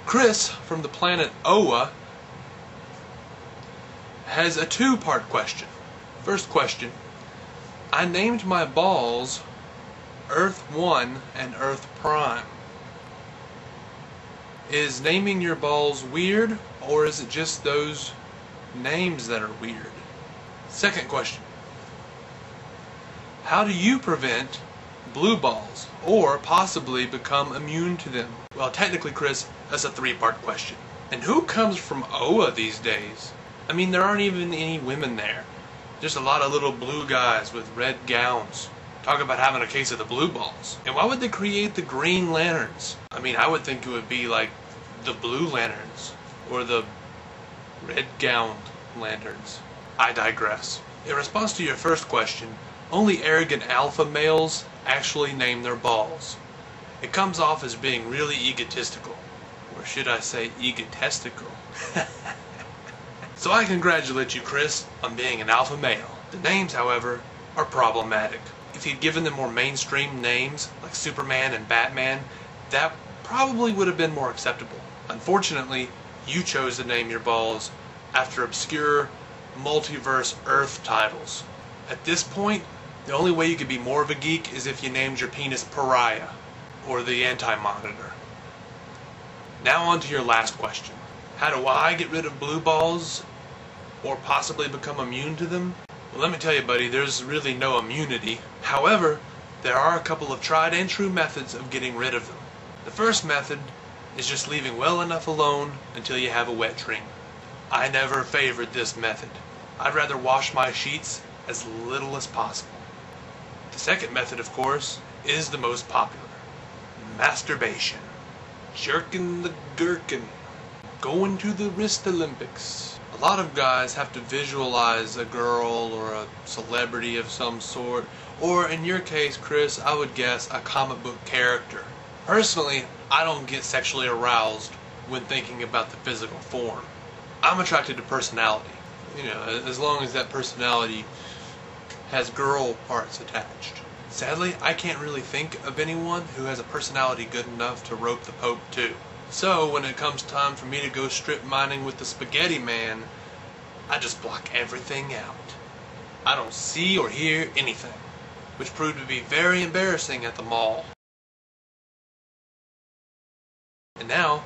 Chris from the planet Oa has a two-part question. First question: I named my balls Earth 1 and Earth Prime. Is naming your balls weird, or is it just those names that are weird? Second question: how do you prevent blue balls, or possibly become immune to them? Well, technically, Chris, that's a three-part question. And who comes from Oa these days? I mean, there aren't even any women there. Just a lot of little blue guys with red gowns. Talk about having a case of the blue balls. And why would they create the green lanterns? I mean, I would think it would be like the blue lanterns or the red gowned lanterns. I digress. In response to your first question, only arrogant alpha males actually name their balls. It comes off as being really egotistical. Or should I say egotistical? So I congratulate you, Chris, on being an alpha male. The names, however, are problematic. If you'd given them more mainstream names, like Superman and Batman, that probably would have been more acceptable. Unfortunately, you chose to name your balls after obscure multiverse Earth titles. At this point, the only way you could be more of a geek is if you named your penis Pariah, or the Anti-Monitor. Now on to your last question. How do I get rid of blue balls, or possibly become immune to them? Well, let me tell you, buddy, there's really no immunity. However, there are a couple of tried and true methods of getting rid of them. The first method is just leaving well enough alone until you have a wet dream. I never favored this method. I'd rather wash my sheets as little as possible. The second method, of course, is the most popular. Masturbation. Jerking the gherkin. Going to the wrist Olympics. A lot of guys have to visualize a girl or a celebrity of some sort, or in your case, Chris, I would guess a comic book character. Personally, I don't get sexually aroused when thinking about the physical form. I'm attracted to personality. You know, as long as that personality has girl parts attached. Sadly, I can't really think of anyone who has a personality good enough to rope the Pope to. So, when it comes time for me to go strip mining with the Spaghetti Man, I just block everything out. I don't see or hear anything, which proved to be very embarrassing at the mall. And now,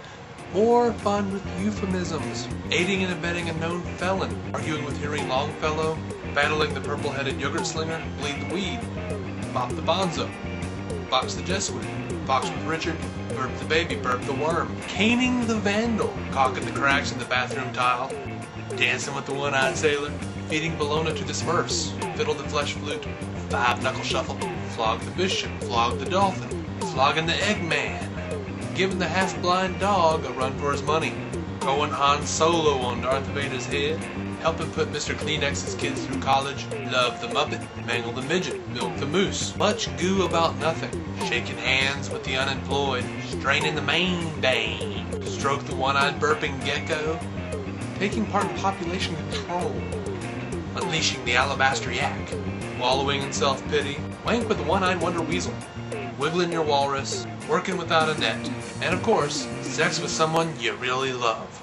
more fun with euphemisms. Aiding and abetting a known felon, arguing with Hearing Longfellow, battling the purple-headed yogurt slinger, bleed the weed, bop the bonzo, box the Jesuit, fox with Richard, burp the baby, burp the worm, caning the vandal, caulking the cracks in the bathroom tile, dancing with the one-eyed sailor, feeding bologna to the Smurfs, fiddle the flesh flute, five-knuckle shuffle, flog the bishop, flog the dolphin, flogging the Eggman, giving the half-blind dog a run for his money, going Han Solo on Darth Vader's head, helping put Mr. Kleenex's kids through college, love the Muppet, mangle the midget, milk the moose, much goo about nothing, shaking hands with the unemployed, straining the main vein, stroke the one-eyed burping gecko, taking part in population control, unleashing the alabaster yak, wallowing in self-pity, wank with the one-eyed wonder weasel, wiggling your walrus, working without a net, and of course, sex with someone you really love.